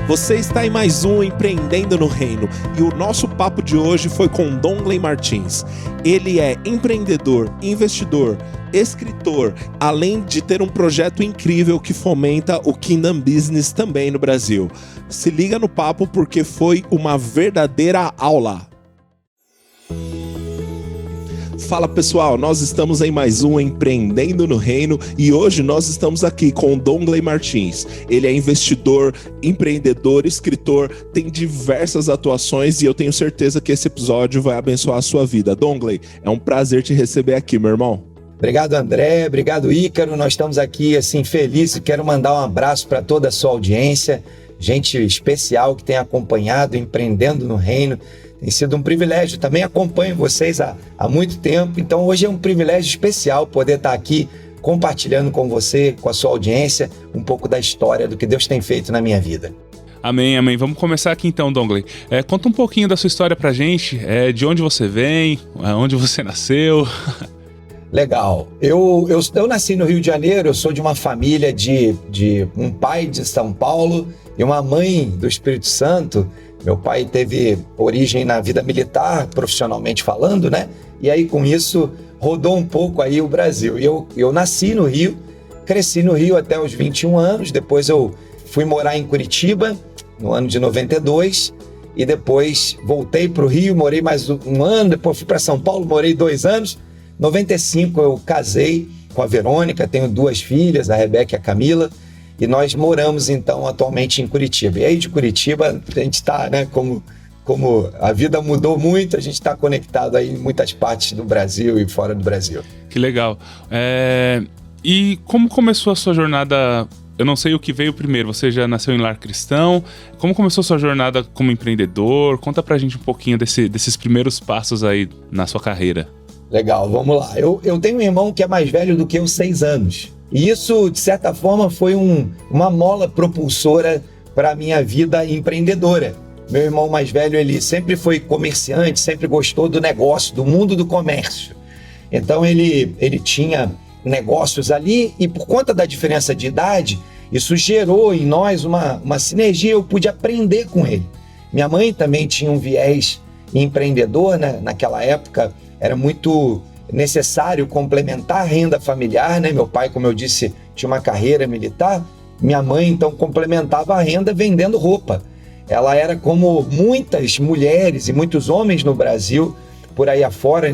Você está em mais um Empreendendo no Reino e o nosso papo de hoje foi com Dongley Martins. Ele é empreendedor, investidor, escritor, além de ter um projeto incrível que fomenta o Kingdom Business também no Brasil. Se liga no papo porque foi uma verdadeira aula. Fala pessoal, nós estamos em mais um Empreendendo no Reino e hoje nós estamos aqui com o Dongley Martins. Ele é investidor, empreendedor, escritor, tem diversas atuações e eu tenho certeza que esse episódio vai abençoar a sua vida. Dongley, é um prazer te receber aqui, meu irmão. Obrigado, André. Obrigado, Ícaro. Nós estamos aqui assim felizes. Quero mandar um abraço para toda a sua audiência, gente especial que tem acompanhado Empreendendo no Reino. Tem sido um privilégio, também acompanho vocês há muito tempo, então hoje é um privilégio especial poder estar aqui compartilhando com você, com a sua audiência, um pouco da história do que Deus tem feito na minha vida. Amém, amém. Vamos começar aqui então, Dongley. Conta um pouquinho da sua história pra gente, de onde você vem, onde você nasceu. Legal. Eu nasci no Rio de Janeiro, eu sou de uma família de um pai de São Paulo e uma mãe do Espírito Santo. Meu pai teve origem na vida militar, profissionalmente falando, né? E aí, com isso, rodou um pouco aí o Brasil. Eu nasci no Rio, cresci no Rio até os 21 anos, depois eu fui morar em Curitiba, no ano de 92, e depois voltei para o Rio, morei mais um ano, depois fui para São Paulo, morei 2 anos. Em 95 eu casei com a Verônica, tenho 2 filhas, a Rebeca e a Camila, e nós moramos, então, atualmente em Curitiba. E aí, de Curitiba, a gente está, né, como a vida mudou muito, a gente está conectado aí em muitas partes do Brasil e fora do Brasil. Que legal. E como começou a sua jornada? Eu não sei o que veio primeiro, você já nasceu em lar cristão. Como começou a sua jornada como empreendedor? Conta pra gente um pouquinho desses primeiros passos aí na sua carreira. Legal, vamos lá. Eu tenho um irmão que é mais velho do que eu, 6 anos. E isso, de certa forma, foi uma mola propulsora para a minha vida empreendedora. Meu irmão mais velho, ele sempre foi comerciante, sempre gostou do negócio, do mundo do comércio. Então, ele tinha negócios ali e, por conta da diferença de idade, isso gerou em nós uma sinergia, eu pude aprender com ele. Minha mãe também tinha um viés empreendedor, né? Naquela época, era muito necessário complementar a renda familiar, né? Meu pai, como eu disse, tinha uma carreira militar. Minha mãe, então, complementava a renda vendendo roupa. Ela era como muitas mulheres e muitos homens no Brasil, por aí afora,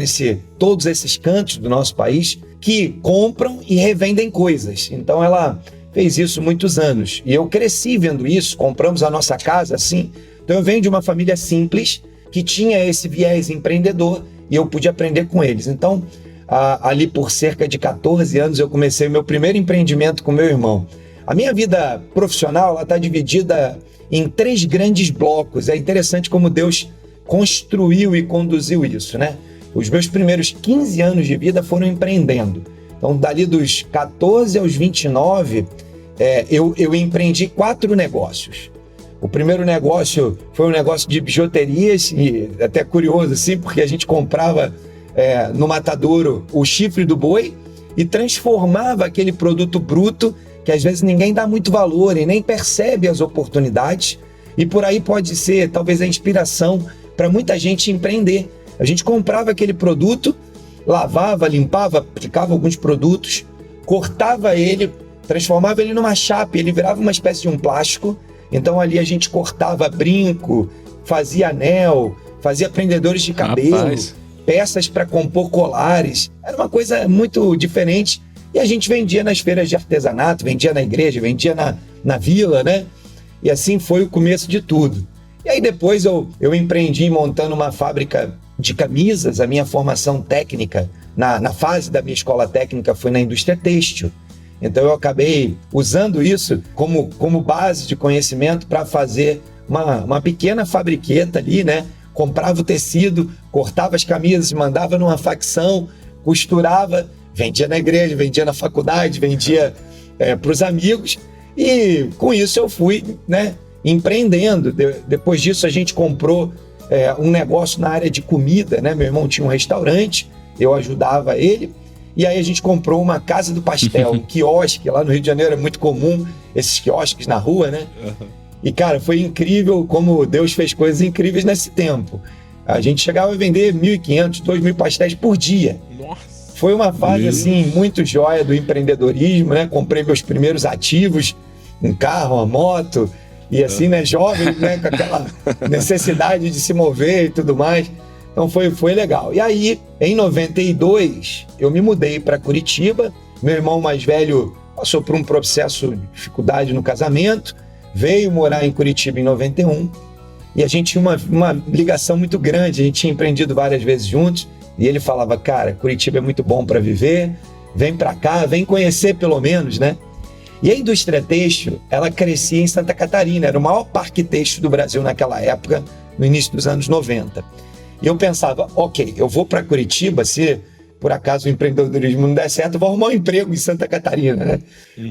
todos esses cantos do nosso país, que compram e revendem coisas. Então, ela fez isso muitos anos. E eu cresci vendo isso, compramos a nossa casa assim. Então, eu venho de uma família simples, que tinha esse viés empreendedor, e eu pude aprender com eles. Então, ali por cerca de 14 anos, eu comecei o meu primeiro empreendimento com meu irmão. A minha vida profissional está dividida em 3 grandes blocos. É interessante como Deus construiu e conduziu isso, né? Os meus primeiros 15 anos de vida foram empreendendo. Então, dali dos 14 aos 29, eu empreendi 4 negócios. O primeiro negócio foi um negócio de bijuterias, e até curioso assim, porque a gente comprava no matadouro o chifre do boi e transformava aquele produto bruto, que às vezes ninguém dá muito valor e nem percebe as oportunidades, e por aí pode ser talvez a inspiração para muita gente empreender. A gente comprava aquele produto, lavava, limpava, aplicava alguns produtos, cortava ele, transformava ele numa chapa, ele virava uma espécie de um plástico. Então ali a gente cortava brinco, fazia anel, fazia prendedores de cabelo, Rapaz. Peças para compor colares. Era uma coisa muito diferente. E a gente vendia nas feiras de artesanato, vendia na igreja, vendia na vila, né? E assim foi o começo de tudo. E aí depois eu empreendi montando uma fábrica de camisas. A minha formação técnica, na fase da minha escola técnica, foi na indústria têxtil. Então eu acabei usando isso como base de conhecimento para fazer uma pequena fabriqueta ali, né? Comprava o tecido, cortava as camisas, mandava numa facção, costurava, vendia na igreja, vendia na faculdade, vendia para os amigos. E com isso eu fui, né, empreendendo. Depois disso a gente comprou um negócio na área de comida, né? Meu irmão tinha um restaurante, eu ajudava ele. E aí a gente comprou uma casa do pastel, um quiosque. Lá no Rio de Janeiro é muito comum esses quiosques na rua, né? Uhum. E, cara, foi incrível como Deus fez coisas incríveis nesse tempo. A gente chegava a vender 1.500, 2.000 pastéis por dia. Nossa. Foi uma fase, assim, muito joia do empreendedorismo, né? Comprei meus primeiros ativos, um carro, uma moto, e assim, né? Jovem, né? Com aquela necessidade de se mover e tudo mais. Então foi legal. E aí, em 92, eu me mudei para Curitiba. Meu irmão mais velho passou por um processo de dificuldade no casamento, veio morar em Curitiba em 91, e a gente tinha uma ligação muito grande, a gente tinha empreendido várias vezes juntos, e ele falava, cara, Curitiba é muito bom para viver, vem para cá, vem conhecer pelo menos, né? E a indústria têxtil, ela crescia em Santa Catarina, era o maior parque têxtil do Brasil naquela época, no início dos anos 90. E eu pensava, ok, eu vou para Curitiba, se por acaso o empreendedorismo não der certo, eu vou arrumar um emprego em Santa Catarina, né?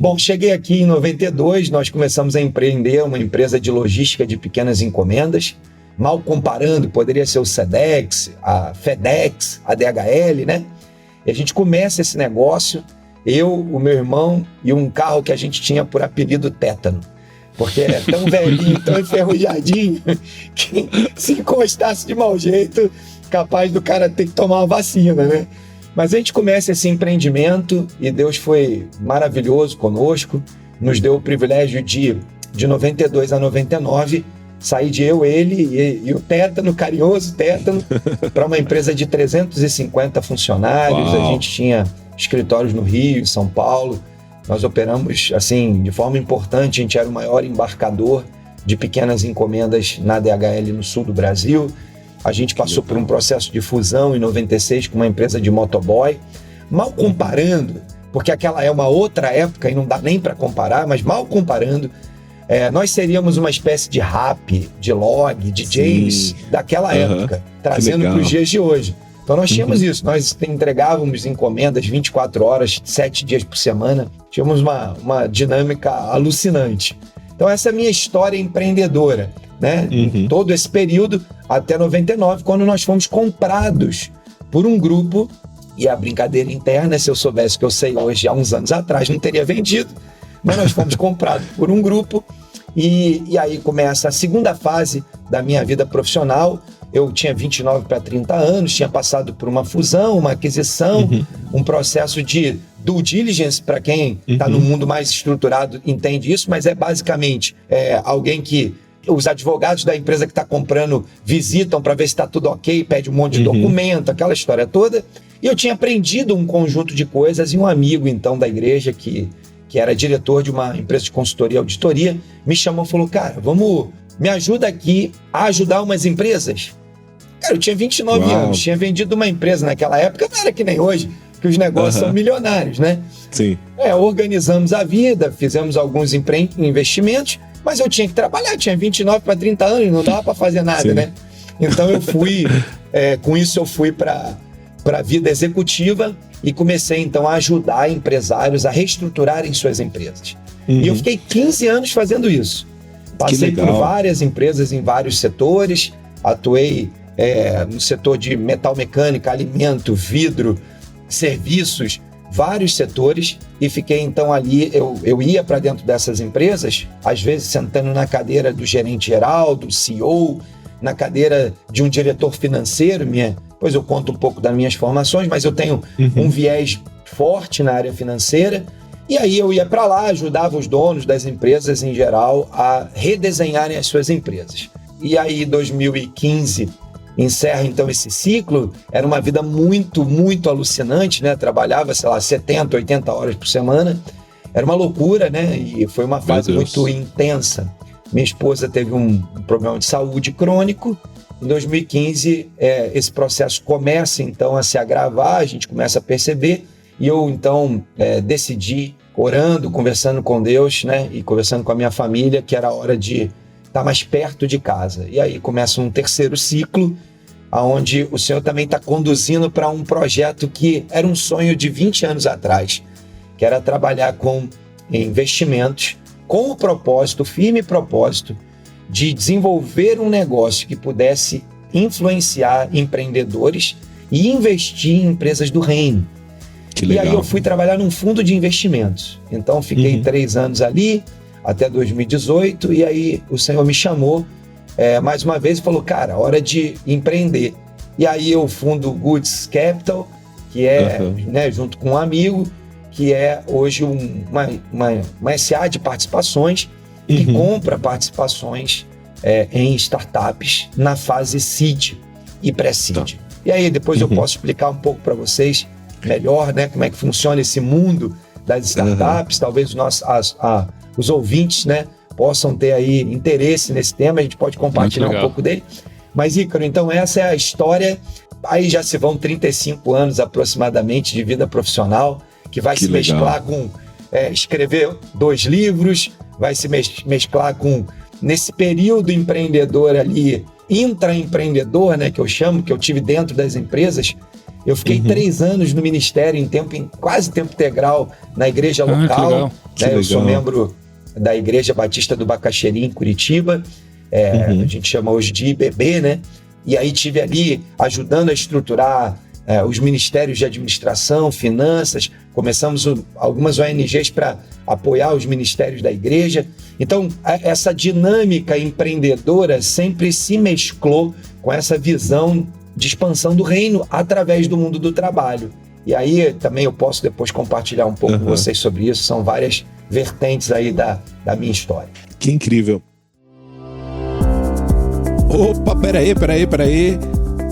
Bom, cheguei aqui em 92, nós começamos a empreender uma empresa de logística de pequenas encomendas, mal comparando, poderia ser o Sedex, a FedEx, a DHL, né? E a gente começa esse negócio, eu, o meu irmão e um carro que a gente tinha por apelido Tétano, porque é tão velhinho, tão enferrujadinho, que se encostasse de mau jeito, capaz do cara ter que tomar uma vacina, né? Mas a gente começa esse empreendimento e Deus foi maravilhoso conosco, nos deu o privilégio de 92 a 99, sair de eu, ele e o Tétano, carinhoso Tétano, para uma empresa de 350 funcionários. Uau. A gente tinha escritórios no Rio, em São Paulo. Nós operamos, assim, de forma importante, a gente era o maior embarcador de pequenas encomendas na DHL no sul do Brasil. A gente passou por um processo de fusão em 96 com uma empresa de motoboy. Mal comparando, porque aquela é uma outra época e não dá nem para comparar, mas mal comparando, nós seríamos uma espécie de Rappi, de Log, de James daquela época, trazendo para os dias de hoje. Então nós tínhamos isso, nós entregávamos encomendas 24 horas, 7 dias por semana, tínhamos uma dinâmica alucinante. Então essa é a minha história empreendedora, né? Todo esse período até 99, quando nós fomos comprados por um grupo, e a brincadeira interna, se eu soubesse o que eu sei hoje, há uns anos atrás, não teria vendido, mas nós fomos comprados por um grupo, e aí começa a segunda fase da minha vida profissional. Eu tinha 29 para 30 anos, tinha passado por uma fusão, uma aquisição, um processo de due diligence, para quem está no mundo mais estruturado entende isso, mas é basicamente alguém que os advogados da empresa que está comprando visitam para ver se está tudo ok, pede um monte de documento, aquela história toda. E eu tinha aprendido um conjunto de coisas, e um amigo então da igreja que era diretor de uma empresa de consultoria e auditoria, me chamou e falou, cara, me ajuda aqui a ajudar umas empresas. Cara, eu tinha 29 anos, tinha vendido uma empresa naquela época, não era que nem hoje, que os negócios são milionários, né? Sim. Organizamos a vida, fizemos alguns investimentos, mas eu tinha que trabalhar, tinha 29 para 30 anos, não dava para fazer nada, né? Então eu fui, com isso eu fui para a vida executiva e comecei então a ajudar empresários a reestruturarem suas empresas. E eu fiquei 15 anos fazendo isso. Passei por várias empresas em vários setores, atuei no setor de metal mecânica, alimento, vidro, serviços, vários setores, e fiquei então ali, eu ia para dentro dessas empresas, às vezes sentando na cadeira do gerente geral, do CEO, na cadeira de um diretor financeiro, depois eu conto um pouco das minhas formações, mas eu tenho um viés forte na área financeira, e aí eu ia para lá, ajudava os donos das empresas em geral a redesenharem as suas empresas. E aí 2015 encerra então esse ciclo. Era uma vida muito, muito alucinante, né? Trabalhava, 70, 80 horas por semana. Era uma loucura, né? E foi uma fase muito intensa. Minha esposa teve um problema de saúde crônico. Em 2015, esse processo começa então a se agravar, a gente começa a perceber, e eu então decidi, orando, conversando com Deus, né? E conversando com a minha família, que era a hora de estar mais perto de casa. E aí começa um terceiro ciclo, onde o Senhor também está conduzindo para um projeto que era um sonho de 20 anos atrás, que era trabalhar com investimentos, com o propósito, firme propósito, de desenvolver um negócio que pudesse influenciar empreendedores e investir em empresas do reino. Que legal. E aí eu fui trabalhar num fundo de investimentos. Então fiquei 3 anos ali, até 2018, e aí o Senhor me chamou mais uma vez e falou, cara, hora de empreender. E aí eu fundo o Goods Capital, que é, né, junto com um amigo, que é hoje uma SA de participações, que compra participações em startups na fase seed e pré-seed. E aí depois eu posso explicar um pouco para vocês melhor, né, como é que funciona esse mundo das startups. Talvez os ouvintes, né, possam ter aí interesse nesse tema, a gente pode compartilhar um pouco dele. Mas, Ícaro, então essa é a história. Aí já se vão 35 anos aproximadamente de vida profissional, que vai se mesclar com escrever 2 livros, vai se mesclar com, nesse período empreendedor ali, intraempreendedor, né, que eu chamo, que eu tive dentro das empresas. Eu fiquei 3 anos no ministério, em quase tempo integral, na igreja local. Eu sou membro da Igreja Batista do Bacaxeri, em Curitiba. A gente chama hoje de IBB, né? E aí tive ali ajudando a estruturar os ministérios de administração, finanças. Começamos algumas ONGs para apoiar os ministérios da igreja. Então, essa dinâmica empreendedora sempre se mesclou com essa visão de expansão do reino através do mundo do trabalho. E aí também eu posso depois compartilhar um pouco com vocês sobre isso. São várias vertentes aí da minha história. Que incrível. Opa, peraí.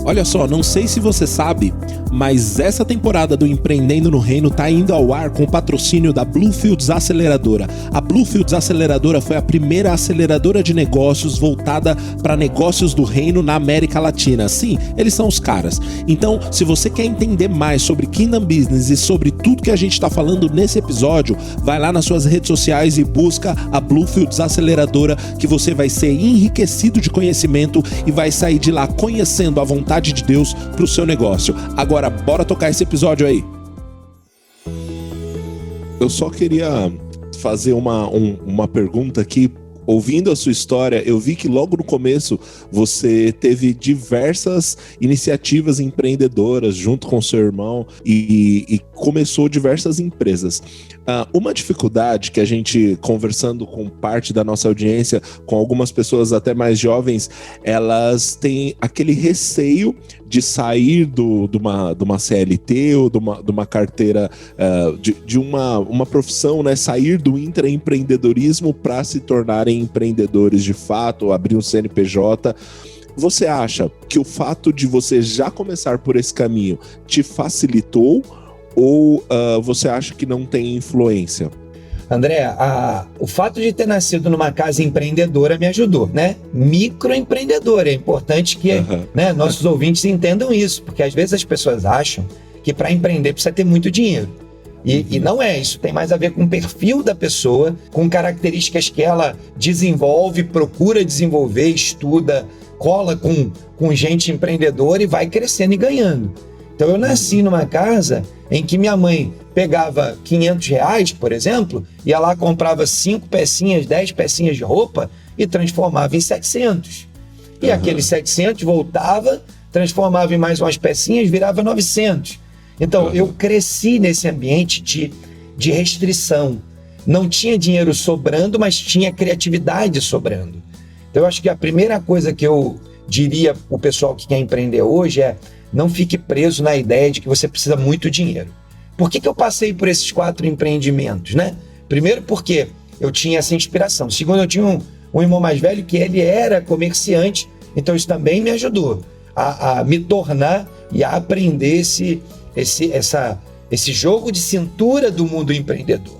Olha só, não sei se você sabe, mas essa temporada do Empreendendo no Reino tá indo ao ar com o patrocínio da Bluefields Aceleradora. A Bluefields Aceleradora foi a primeira aceleradora de negócios voltada para negócios do reino na América Latina. Sim, eles são os caras. Então, se você quer entender mais sobre Kingdom Business e sobre tudo que a gente está falando nesse episódio, vai lá nas suas redes sociais e busca a Bluefields Aceleradora, que você vai ser enriquecido de conhecimento e vai sair de lá conhecendo a vontade de Deus para o seu negócio. Agora, bora tocar esse episódio aí. Eu só queria fazer uma pergunta aqui. Ouvindo a sua história, eu vi que logo no começo você teve diversas iniciativas empreendedoras junto com seu irmão e começou diversas empresas. Uma dificuldade que a gente, conversando com parte da nossa audiência, com algumas pessoas até mais jovens, elas têm aquele receio de sair de uma CLT ou de uma carteira, de uma profissão, né? Sair do intraempreendedorismo para se tornarem empreendedores de fato, abrir um CNPJ. Você acha que o fato de você já começar por esse caminho te facilitou ou você acha que não tem influência? André, o fato de ter nascido numa casa empreendedora me ajudou, né? Microempreendedora. É importante que né, nossos ouvintes entendam isso, porque às vezes as pessoas acham que para empreender precisa ter muito dinheiro. E não é, isso tem mais a ver com o perfil da pessoa, com características que ela desenvolve, procura desenvolver, estuda, cola com gente empreendedora e vai crescendo e ganhando. Então eu nasci numa casa em que minha mãe pegava R$500, por exemplo, ia lá, comprava 5 pecinhas, 10 pecinhas de roupa e transformava em 700. E aqueles 700 voltava, transformava em mais umas pecinhas, virava 900. Então, eu cresci nesse ambiente de restrição. Não tinha dinheiro sobrando, mas tinha criatividade sobrando. Então, eu acho que a primeira coisa que eu diria para o pessoal que quer empreender hoje é: não fique preso na ideia de que você precisa muito dinheiro. Por que eu passei por esses 4 empreendimentos, né? Primeiro, porque eu tinha essa inspiração. Segundo, eu tinha um irmão mais velho que ele era comerciante, então isso também me ajudou a me tornar e a aprender esse jogo de cintura do mundo empreendedor.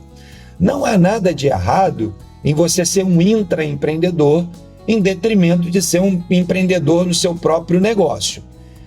Não há nada de errado em você ser um intraempreendedor em detrimento de ser um empreendedor no seu próprio negócio.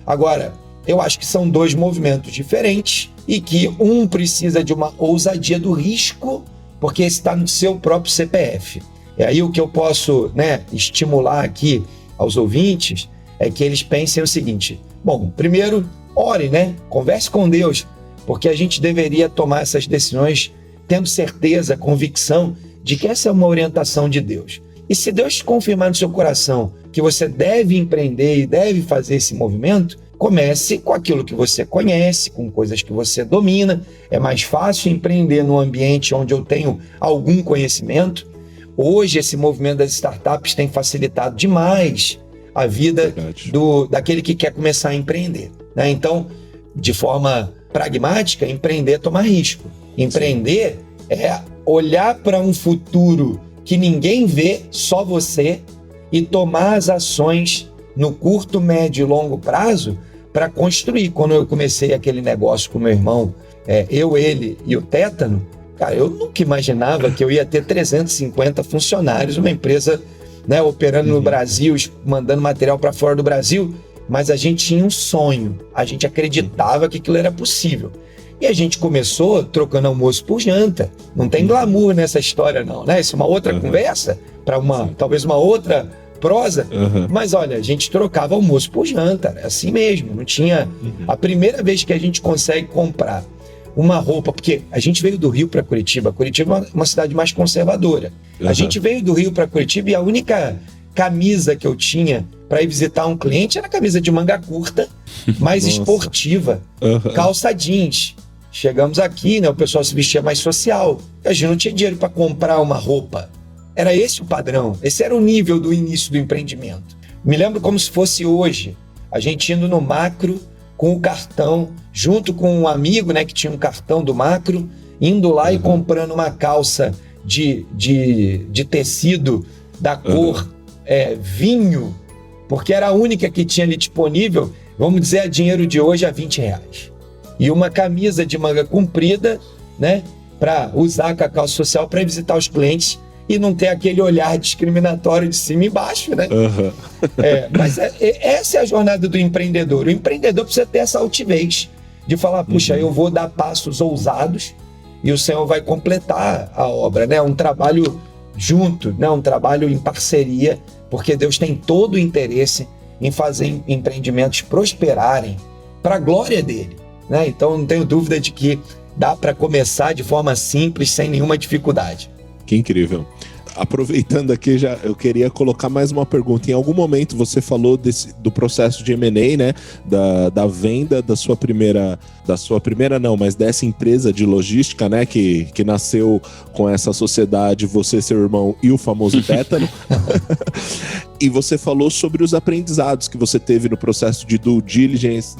Agora, eu acho que são 2 movimentos diferentes e que um precisa de uma ousadia do risco, porque esse está no seu próprio CPF. E aí o que eu posso, né, estimular aqui aos ouvintes é que eles pensem o seguinte: bom, primeiro, ore, né? Converse com Deus, porque a gente deveria tomar essas decisões tendo certeza, convicção de que essa é uma orientação de Deus. E se Deus confirmar no seu coração que você deve empreender e deve fazer esse movimento, comece com aquilo que você conhece, com coisas que você domina. É mais fácil empreender num ambiente onde eu tenho algum conhecimento. Hoje, esse movimento das startups tem facilitado demais a vida daquele que quer começar a empreender, né? Então, de forma pragmática, empreender é tomar risco. Empreender é olhar para um futuro que ninguém vê, só você, e tomar as ações no curto, médio e longo prazo para construir. Quando eu comecei aquele negócio com meu irmão, eu, ele e o Tétano, cara, eu nunca imaginava que eu ia ter 350 funcionários, uma empresa, né, operando no Brasil, mandando material para fora do Brasil, mas a gente tinha um sonho, a gente acreditava que aquilo era possível. E a gente começou trocando almoço por janta. Não tem glamour nessa história não, né? Isso é uma outra conversa, para talvez uma outra prosa, mas olha, a gente trocava almoço por janta, é assim mesmo, não tinha... A primeira vez que a gente consegue comprar uma roupa, porque a gente veio do Rio para Curitiba é uma cidade mais conservadora. A gente veio do Rio para Curitiba e a única camisa que eu tinha para ir visitar um cliente era camisa de manga curta, mais esportiva, calça jeans. Chegamos aqui, né, o pessoal se vestia mais social, a gente não tinha dinheiro para comprar uma roupa. Era esse o padrão, esse era o nível do início do empreendimento. Me lembro como se fosse hoje, a gente indo no Macro com o cartão, junto com um amigo, né, que tinha um cartão do Macro, indo lá e comprando uma calça de tecido da cor vinho, porque era a única que tinha ali disponível, vamos dizer, a dinheiro de hoje, a R$20. E uma camisa de manga comprida, né, para usar com a calça social para visitar os clientes e não ter aquele olhar discriminatório de cima e baixo, né? Mas essa é a jornada do empreendedor. O empreendedor precisa ter essa altivez de falar, puxa, eu vou dar passos ousados e o Senhor vai completar a obra, né? Um trabalho junto, né? Um trabalho em parceria, porque Deus tem todo o interesse em fazer empreendimentos prosperarem para a glória dele, né? Então não tenho dúvida de que dá para começar de forma simples, sem nenhuma dificuldade. Que incrível. Aproveitando aqui, eu queria colocar mais uma pergunta. Em algum momento você falou do processo de M&A, né? Da venda da sua primeira não, mas dessa empresa de logística, né? Que nasceu com essa sociedade, você, seu irmão e o famoso Tétano. E você falou sobre os aprendizados que você teve no processo de due diligence,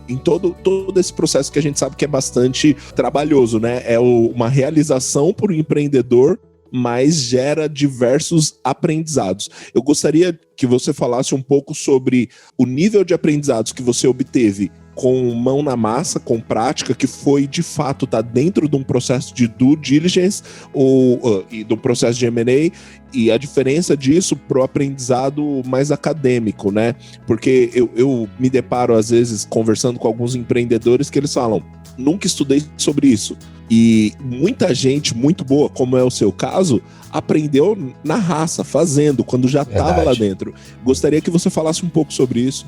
em todo esse processo que a gente sabe que é bastante trabalhoso, né? É uma realização por um empreendedor, mas gera diversos aprendizados. Eu gostaria que você falasse um pouco sobre o nível de aprendizados que você obteve com mão na massa, com prática, que foi de fato estar dentro de um processo de due diligence e do processo de M&A, e a diferença disso para o aprendizado mais acadêmico, né? Porque eu me deparo às vezes conversando com alguns empreendedores que eles falam, nunca estudei sobre isso. E muita gente muito boa, como é o seu caso, aprendeu na raça, fazendo, quando já estava lá dentro. Gostaria que você falasse um pouco sobre isso.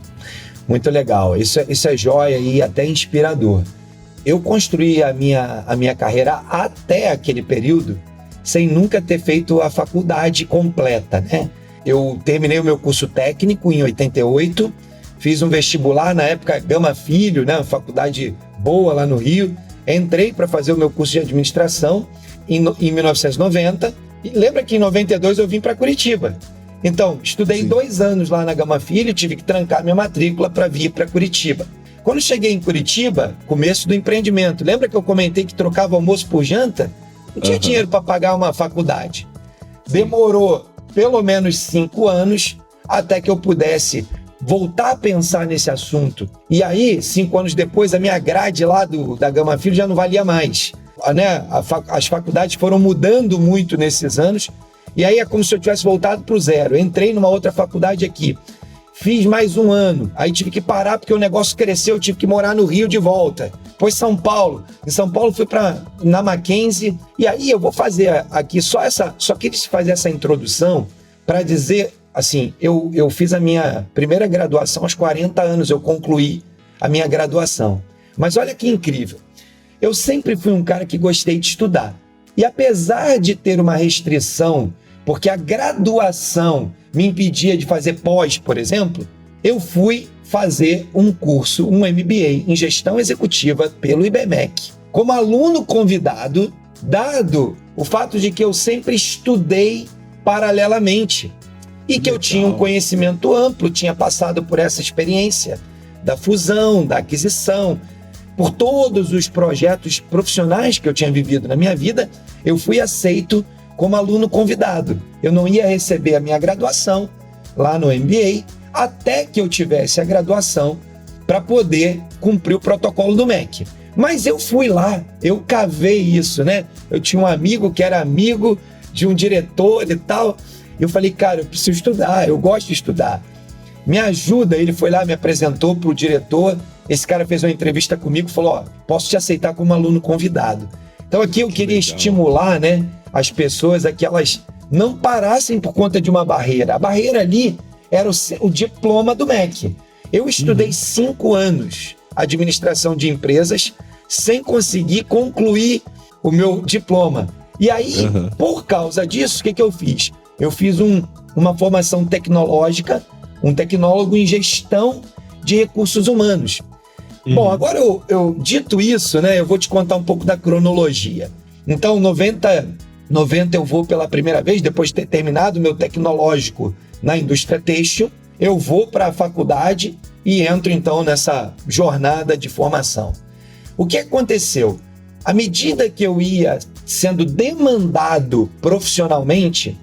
Muito legal, isso é joia e até inspirador. Eu construí a minha carreira até aquele período sem nunca ter feito a faculdade completa, né? Eu terminei o meu curso técnico em 88, fiz um vestibular na época Gama Filho, né? Uma faculdade boa lá no Rio. Entrei para fazer o meu curso de administração em 1990 e lembra que em 92 eu vim para Curitiba. Então, estudei 2 anos lá na Gama Filho, tive que trancar minha matrícula para vir para Curitiba. Quando cheguei em Curitiba, começo do empreendimento, lembra que eu comentei que trocava almoço por janta? Não tinha dinheiro para pagar uma faculdade. Demorou pelo menos 5 anos até que eu pudesse voltar a pensar nesse assunto. E aí, 5 anos depois, a minha grade lá da Gama Filho já não valia mais. Né? As faculdades foram mudando muito nesses anos, e aí é como se eu tivesse voltado para o zero. Entrei numa outra faculdade aqui, fiz mais 1 ano, aí tive que parar porque o negócio cresceu, tive que morar no Rio de volta. Depois São Paulo. Em São Paulo fui na Mackenzie, e aí eu vou fazer aqui só queria fazer essa introdução para dizer... Assim, eu fiz a minha primeira graduação aos 40 anos, eu concluí a minha graduação. Mas olha que incrível, eu sempre fui um cara que gostei de estudar. E apesar de ter uma restrição, porque a graduação me impedia de fazer pós, por exemplo, eu fui fazer um curso, um MBA em gestão executiva pelo IBMEC. Como aluno convidado, dado o fato de que eu sempre estudei paralelamente. E que eu tinha um conhecimento amplo, tinha passado por essa experiência da fusão, da aquisição, por todos os projetos profissionais que eu tinha vivido na minha vida, eu fui aceito como aluno convidado. Eu não ia receber a minha graduação lá no MBA até que eu tivesse a graduação para poder cumprir o protocolo do MEC. Mas eu fui lá, eu cavei isso, né? Eu tinha um amigo que era amigo de um diretor e tal. Eu falei, cara, eu preciso estudar, eu gosto de estudar. Me ajuda. Ele foi lá, me apresentou para o diretor. Esse cara fez uma entrevista comigo e falou, ó, posso te aceitar como aluno convidado. Então aqui eu queria estimular, né, as pessoas a que elas não parassem por conta de uma barreira. A barreira ali era o diploma do MEC. Eu estudei 5 anos administração de empresas sem conseguir concluir o meu diploma. E aí, por causa disso, o que eu fiz? Eu fiz uma formação tecnológica, um tecnólogo em gestão de recursos humanos. Bom, agora eu dito isso, né, eu vou te contar um pouco da cronologia. Então, 90 eu vou pela primeira vez, depois de ter terminado o meu tecnológico na indústria têxtil, eu vou para a faculdade e entro então nessa jornada de formação. O que aconteceu? À medida que eu ia sendo demandado profissionalmente,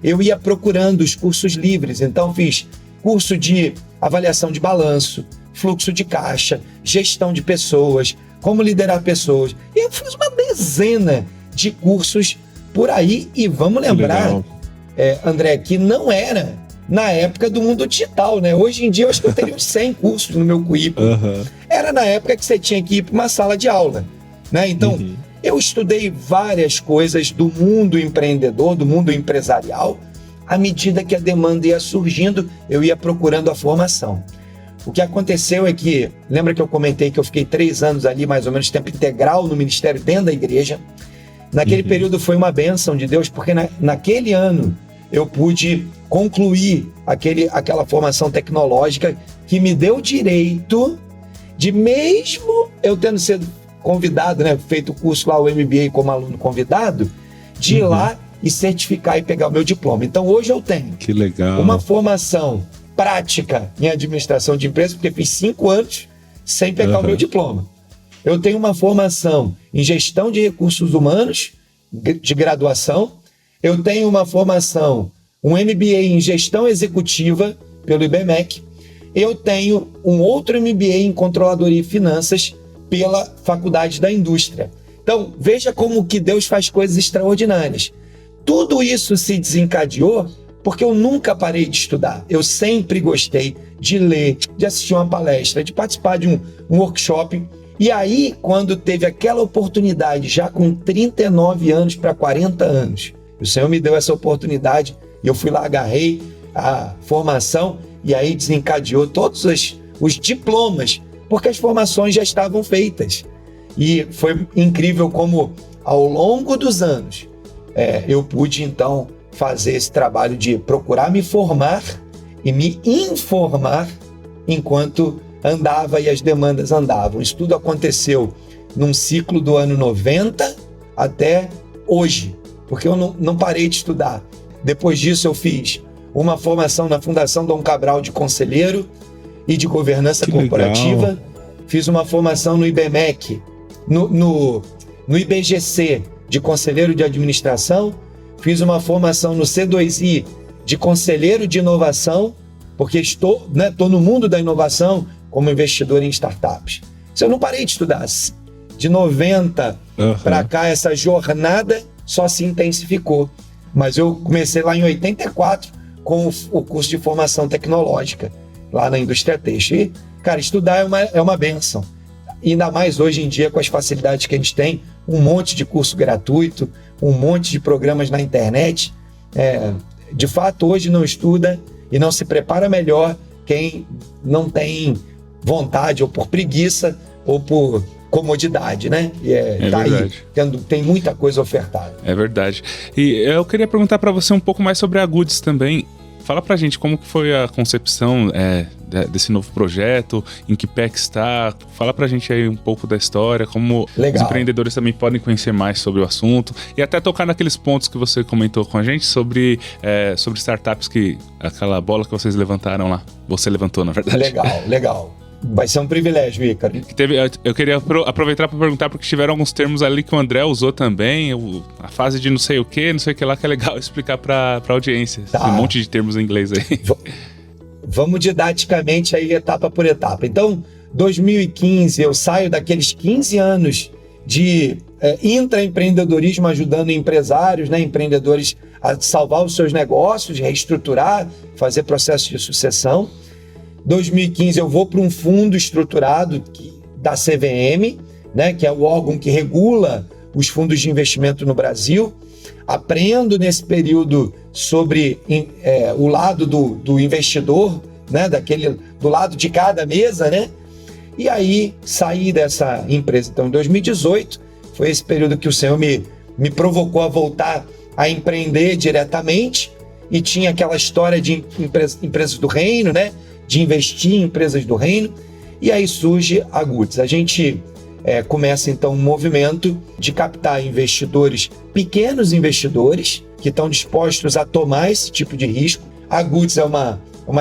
eu ia procurando os cursos livres. Então fiz curso de avaliação de balanço, fluxo de caixa, gestão de pessoas, como liderar pessoas. E eu fiz uma dezena de cursos por aí. E vamos lembrar, André, que não era na época do mundo digital, né? Hoje em dia eu acho que eu teria uns 100 cursos no meu currículo. Era na época que você tinha que ir para uma sala de aula, né? Então, eu estudei várias coisas do mundo empreendedor, do mundo empresarial. À medida que a demanda ia surgindo, eu ia procurando a formação. O que aconteceu é que, lembra que eu comentei que eu fiquei 3 anos ali, mais ou menos, tempo integral no ministério dentro da igreja? Naquele período foi uma bênção de Deus, porque naquele ano eu pude concluir aquela formação tecnológica que me deu direito de, mesmo eu tendo sido convidado, né, feito o curso lá, o MBA como aluno convidado, de ir lá e certificar e pegar o meu diploma. Então hoje eu tenho uma formação prática em administração de empresas, porque fiz 5 anos sem pegar o meu diploma. Eu tenho uma formação em gestão de recursos humanos, de graduação. Eu tenho uma formação, um MBA em gestão executiva pelo IBMEC. Eu tenho um outro MBA em controladoria e finanças pela Faculdade da Indústria. Então, veja como que Deus faz coisas extraordinárias. Tudo isso se desencadeou porque eu nunca parei de estudar. Eu sempre gostei de ler, de assistir uma palestra, de participar de um workshop. E aí, quando teve aquela oportunidade, já com 39 anos para 40 anos, o Senhor me deu essa oportunidade e eu fui lá, agarrei a formação e aí desencadeou todos os diplomas, porque as formações já estavam feitas. E foi incrível como, ao longo dos anos, eu pude, então, fazer esse trabalho de procurar me formar e me informar enquanto andava e as demandas andavam. Isso tudo aconteceu num ciclo do ano 90 até hoje, porque eu não parei de estudar. Depois disso, eu fiz uma formação na Fundação Dom Cabral de conselheiro e de governança corporativa. Legal. Fiz uma formação no IBMEC, no IBGC de conselheiro de administração. Fiz uma formação no C2I de conselheiro de inovação, porque estou no mundo da inovação como investidor em startups. Eu não parei de estudar. De 90 para cá, essa jornada só se intensificou. Mas eu comecei lá em 84 com o curso de formação tecnológica, lá na indústria têxtil. E, cara, estudar é uma bênção. Ainda mais hoje em dia, com as facilidades que a gente tem, um monte de curso gratuito, um monte de programas na internet. De fato, hoje não estuda e não se prepara melhor quem não tem vontade, ou por preguiça, ou por comodidade, né? Tá aí, tem muita coisa ofertada. É verdade. E eu queria perguntar para você um pouco mais sobre a Goods também. Fala pra gente como que foi a concepção desse novo projeto, em que pé que está. Fala pra gente aí um pouco da história, como Legal. os empreendedores também podem conhecer mais sobre o assunto e até tocar naqueles pontos que você comentou com a gente sobre startups, aquela bola que vocês levantaram lá. Você levantou, na verdade. Legal. Vai ser um privilégio, Ícaro. Eu queria aproveitar para perguntar, porque tiveram alguns termos ali que o André usou também, a fase de não sei o que lá, que é legal explicar para a audiência. Tá. Um monte de termos em inglês aí. Vamos didaticamente aí, etapa por etapa. Então, 2015, eu saio daqueles 15 anos de intraempreendedorismo, ajudando empresários, né, empreendedores a salvar os seus negócios, reestruturar, fazer processo de sucessão. 2015 eu vou para um fundo estruturado da CVM, né, que é o órgão que regula os fundos de investimento no Brasil. Aprendo nesse período sobre o lado do investidor, né, do lado de cada mesa, né? E aí saí dessa empresa. Então, em 2018, foi esse período que o Senhor me provocou a voltar a empreender diretamente, e tinha aquela história de empresas do reino, né? De investir em empresas do reino, e aí surge a Goods. A gente começa então um movimento de captar investidores, pequenos investidores, que estão dispostos a tomar esse tipo de risco. A Goods é uma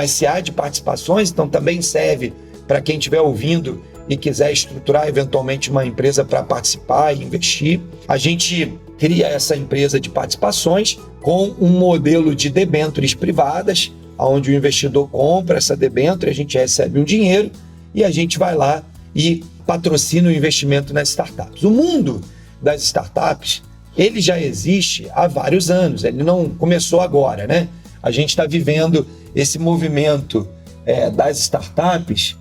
SA de participações, então também serve para quem estiver ouvindo e quiser estruturar eventualmente uma empresa para participar e investir. A gente cria essa empresa de participações com um modelo de debêntures privadas, onde o investidor compra essa debênture, a gente recebe um dinheiro e a gente vai lá e patrocina o investimento nas startups. O mundo das startups, ele já existe há vários anos, ele não começou agora, né? A gente está vivendo esse movimento das startups,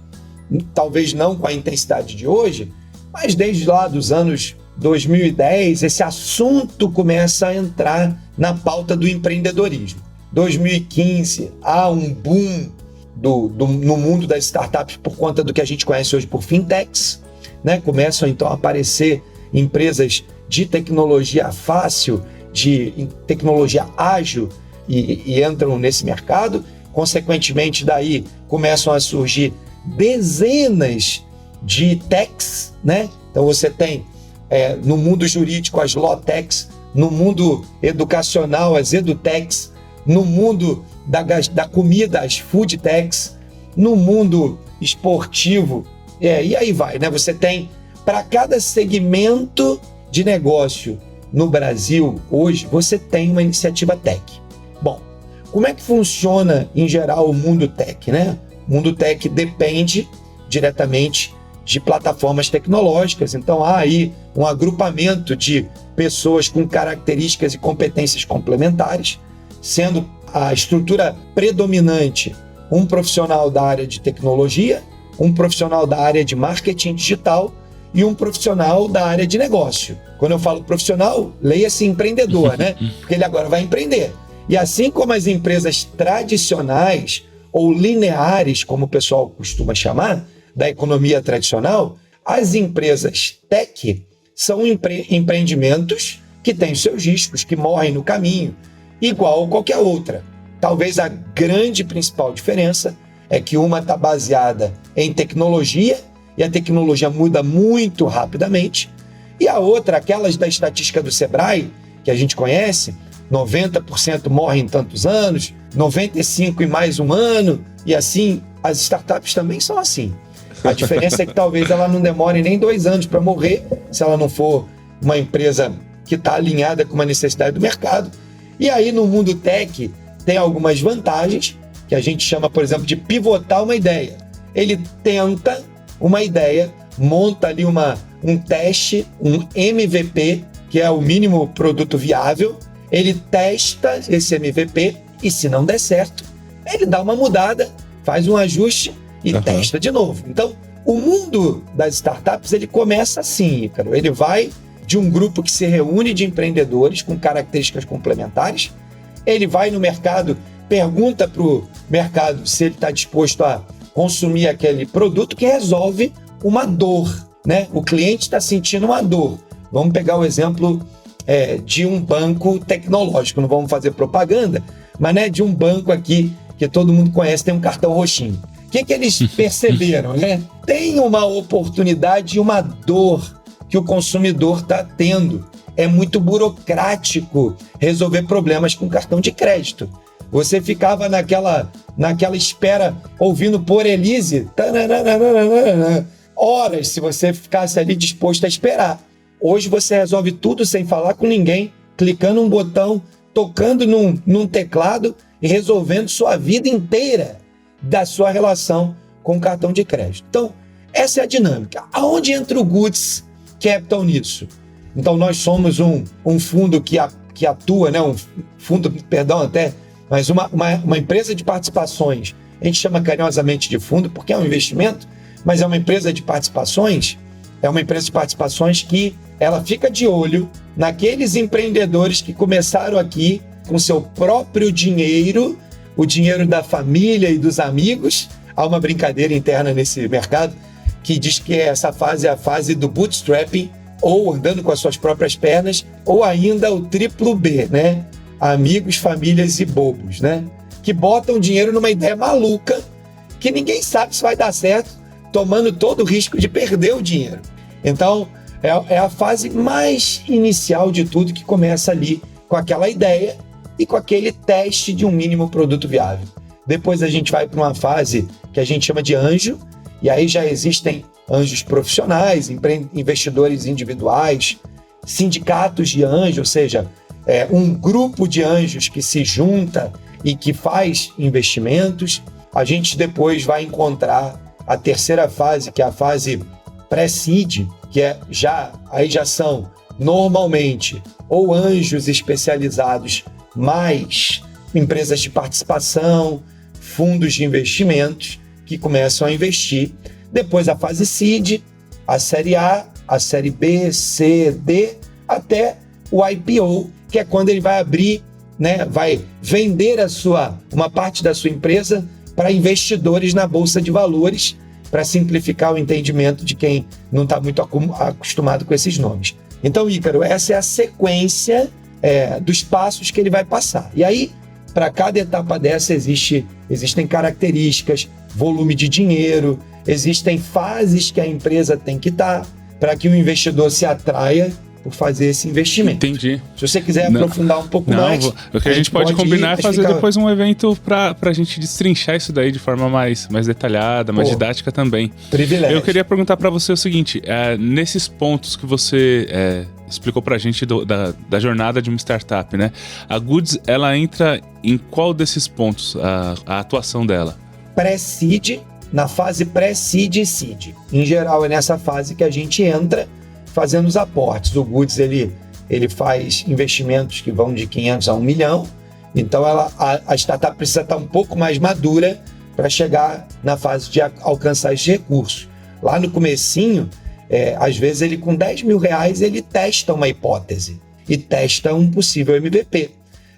talvez não com a intensidade de hoje, mas desde lá dos anos 2010, esse assunto começa a entrar na pauta do empreendedorismo. 2015, há um boom no mundo das startups por conta do que a gente conhece hoje por fintechs, né? Começam então a aparecer empresas de tecnologia fácil, de tecnologia ágil e entram nesse mercado. Consequentemente, daí começam a surgir dezenas de techs, né? Então você tem no mundo jurídico as law techs, no mundo educacional as edutechs, no mundo da comida, as food techs, no mundo esportivo, e aí vai, né? Você tem, para cada segmento de negócio no Brasil, hoje, você tem uma iniciativa tech. Bom, como é que funciona, em geral, o mundo tech, né? O mundo tech depende diretamente de plataformas tecnológicas, então há aí um agrupamento de pessoas com características e competências complementares, sendo a estrutura predominante um profissional da área de tecnologia, um profissional da área de marketing digital e um profissional da área de negócio. Quando eu falo profissional, leia-se empreendedor, né? Porque ele agora vai empreender. E assim como as empresas tradicionais ou lineares, como o pessoal costuma chamar, da economia tradicional, as empresas tech são empreendimentos que têm seus riscos, que morrem no caminho, igual qualquer outra. Talvez a grande principal diferença é que uma está baseada em tecnologia, e a tecnologia muda muito rapidamente, e a outra, aquelas da estatística do Sebrae, que a gente conhece, 90% morrem em tantos anos, 95% em mais um ano, e assim, as startups também são assim. A diferença é que talvez ela não demore nem 2 anos para morrer, se ela não for uma empresa que está alinhada com uma necessidade do mercado. E aí, no mundo tech, tem algumas vantagens, que a gente chama, por exemplo, de pivotar uma ideia. Ele tenta uma ideia, monta ali um teste, um MVP, que é o mínimo produto viável, ele testa esse MVP e, se não der certo, ele dá uma mudada, faz um ajuste e testa de novo. Então, o mundo das startups, ele começa assim, Ícaro. Ele vai de um grupo que se reúne de empreendedores com características complementares, ele vai no mercado, pergunta para o mercado se ele está disposto a consumir aquele produto que resolve uma dor, né? O cliente está sentindo uma dor. Vamos pegar o exemplo de um banco tecnológico, não vamos fazer propaganda, mas não é de um banco aqui que todo mundo conhece, tem um cartão roxinho. O que eles perceberam, né? Tem uma oportunidade e uma dor que o consumidor está tendo. É muito burocrático resolver problemas com cartão de crédito. Você ficava naquela espera, ouvindo por Elise, horas, se você ficasse ali disposto a esperar. Hoje você resolve tudo sem falar com ninguém, clicando um botão, tocando num teclado e resolvendo sua vida inteira da sua relação com o cartão de crédito. Então, essa é a dinâmica. Aonde entra o Goods Capital nisso? Então, nós somos um fundo que atua, né? Mas uma empresa de participações. A gente chama carinhosamente de fundo porque é um investimento, mas é uma empresa de participações. É uma empresa de participações que ela fica de olho naqueles empreendedores que começaram aqui com seu próprio dinheiro, o dinheiro da família e dos amigos. Há uma brincadeira interna nesse mercado que diz que essa fase é a fase do bootstrapping, ou andando com as suas próprias pernas, ou ainda o triplo B, né? Amigos, famílias e bobos, né? Que botam dinheiro numa ideia maluca que ninguém sabe se vai dar certo, tomando todo o risco de perder o dinheiro. Então, é a fase mais inicial de tudo, que começa ali com aquela ideia e com aquele teste de um mínimo produto viável. Depois a gente vai para uma fase que a gente chama de anjo, e aí já existem anjos profissionais, investidores individuais, sindicatos de anjos, ou seja, um grupo de anjos que se junta e que faz investimentos. A gente depois vai encontrar a terceira fase, que é a fase pré-seed, que já são normalmente ou anjos especializados, mais empresas de participação, fundos de investimentos que começam a investir. Depois a fase seed, a série A, a série B, C, D, até o IPO, que é quando ele vai abrir, né, vai vender uma parte da sua empresa para investidores na Bolsa de Valores, para simplificar o entendimento de quem não está muito acostumado com esses nomes. Então, Ícaro, essa é a sequência dos passos que ele vai passar. E aí, para cada etapa dessa, existem características, volume de dinheiro, existem fases que a empresa tem que estar para que o investidor se atraia por fazer esse investimento. Entendi. Se você quiser aprofundar um pouco mais... O que a gente pode combinar é fazer depois um evento para a gente destrinchar isso daí de forma mais detalhada, mais didática também. Privilégio. Eu queria perguntar para você o seguinte, nesses pontos que você explicou para a gente da jornada de uma startup, né? A Goods, ela entra em qual desses pontos, a atuação dela? Pré-seed, na fase pré-seed e seed. Em geral, é nessa fase que a gente entra fazendo os aportes. O Goods, ele faz investimentos que vão de 500 a 1 milhão, então a startup precisa estar um pouco mais madura para chegar na fase de alcançar esses recursos. Lá no comecinho, às vezes ele com 10 mil reais ele testa uma hipótese e testa um possível MVP.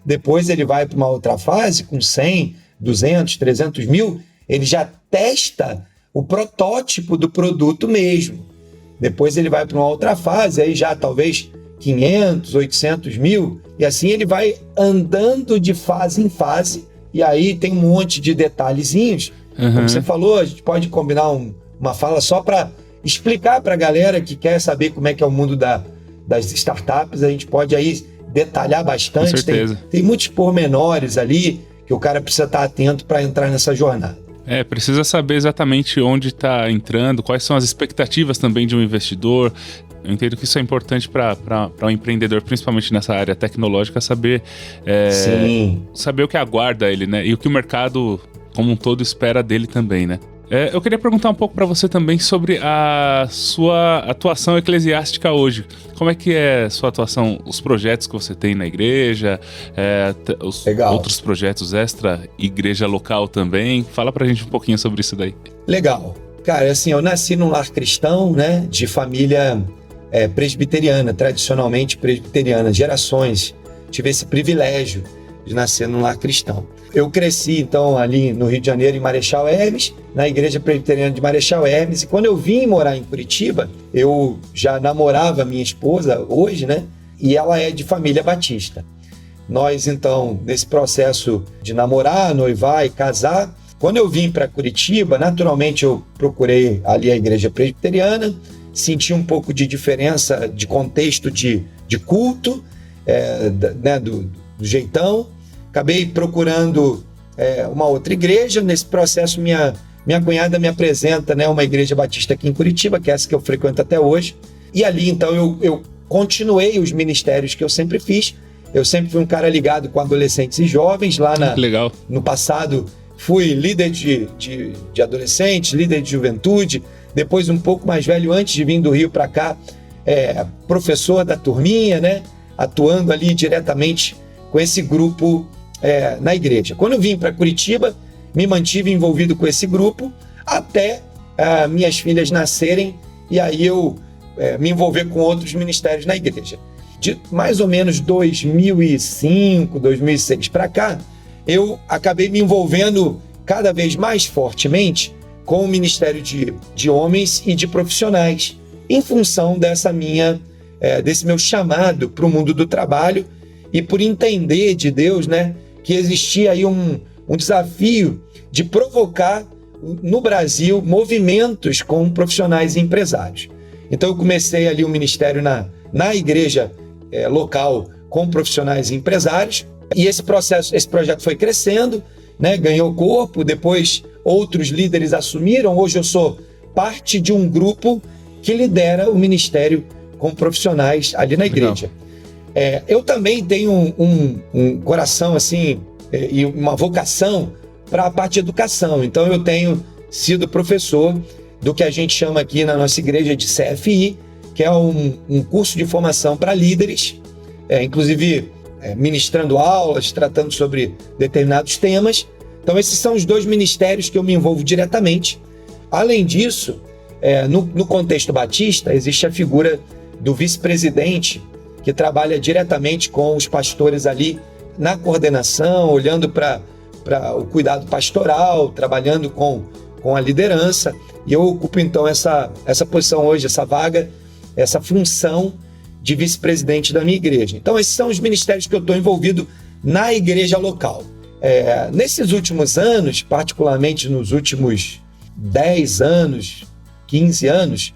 Depois ele vai para uma outra fase com 100, 200, 300 mil, ele já testa o protótipo do produto mesmo. Depois ele vai para uma outra fase, aí já talvez 500, 800 mil, e assim ele vai andando de fase em fase, e aí tem um monte de detalhezinhos. Como você falou, a gente pode combinar uma fala só para explicar para a galera que quer saber como é que é o mundo das startups, a gente pode aí detalhar bastante. Com certeza. Tem muitos pormenores ali que o cara precisa estar atento para entrar nessa jornada. Precisa saber exatamente onde está entrando, quais são as expectativas também de um investidor. Eu entendo que isso é importante para um empreendedor, principalmente nessa área tecnológica, saber o que aguarda ele, né? E o que o mercado como um todo espera dele também, né? Eu queria perguntar um pouco para você também sobre a sua atuação eclesiástica hoje. Como é que é a sua atuação, os projetos que você tem na igreja, os outros projetos extra, igreja local também? Fala pra gente um pouquinho sobre isso daí. Legal. Cara, assim, eu nasci num lar cristão, né, de família presbiteriana, tradicionalmente presbiteriana, gerações. Tive esse privilégio de nascer num lar cristão. Eu cresci, então, ali no Rio de Janeiro, em Marechal Hermes, na igreja presbiteriana de Marechal Hermes, e quando eu vim morar em Curitiba, eu já namorava minha esposa hoje, né? E ela é de família batista. Nós, então, nesse processo de namorar, noivar e casar, quando eu vim para Curitiba, naturalmente eu procurei ali a igreja presbiteriana, senti um pouco de diferença de contexto de culto, né, do jeitão. Acabei procurando uma outra igreja. Nesse processo, minha cunhada me apresenta, né, uma igreja batista aqui em Curitiba, que é essa que eu frequento até hoje. E ali, então, eu continuei os ministérios que eu sempre fiz. Eu sempre fui um cara ligado com adolescentes e jovens. Lá Legal. No passado, fui líder de adolescentes, líder de juventude. Depois, um pouco mais velho, antes de vir do Rio para cá, professor da turminha, né? Atuando ali diretamente com esse grupo na igreja. Quando eu vim para Curitiba, me mantive envolvido com esse grupo até minhas filhas nascerem, e aí eu me envolver com outros ministérios na igreja. De mais ou menos 2005, 2006 para cá, eu acabei me envolvendo cada vez mais fortemente com o ministério de homens e de profissionais, em função desse meu chamado para o mundo do trabalho e por entender de Deus, né, que existia aí um desafio de provocar no Brasil movimentos com profissionais e empresários. Então eu comecei ali o ministério na igreja local com profissionais e empresários, e esse projeto foi crescendo, né, ganhou corpo. Depois outros líderes assumiram. Hoje eu sou parte de um grupo que lidera o ministério com profissionais ali na igreja. Eu também tenho um coração assim e uma vocação para a parte de educação. Então eu tenho sido professor do que a gente chama aqui na nossa igreja de CFI, que é um curso de formação para líderes, inclusive ministrando aulas, tratando sobre determinados temas. Então esses são os dois ministérios que eu me envolvo diretamente. Além disso, no contexto batista, existe a figura do vice-presidente, que trabalha diretamente com os pastores ali na coordenação, olhando para o cuidado pastoral, trabalhando com a liderança. E eu ocupo então essa posição hoje, essa vaga, essa função de vice-presidente da minha igreja. Então esses são os ministérios que eu estou envolvido na igreja local. Nesses últimos anos, particularmente nos últimos 10 anos, 15 anos,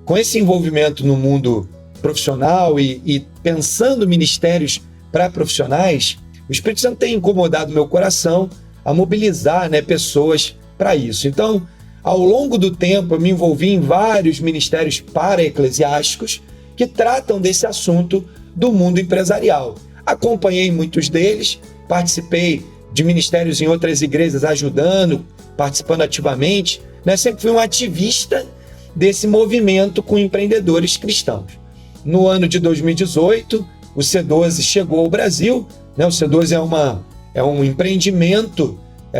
com esse envolvimento no mundo profissional e pensando ministérios para profissionais, o Espírito Santo tem incomodado meu coração a mobilizar, né, pessoas para isso. Então, ao longo do tempo, eu me envolvi em vários ministérios para-eclesiásticos que tratam desse assunto do mundo empresarial. Acompanhei muitos deles, participei de ministérios em outras igrejas ajudando, participando ativamente, né? Sempre fui um ativista desse movimento com empreendedores cristãos. No ano de 2018, o C12 chegou ao Brasil, né? O C12 é um empreendimento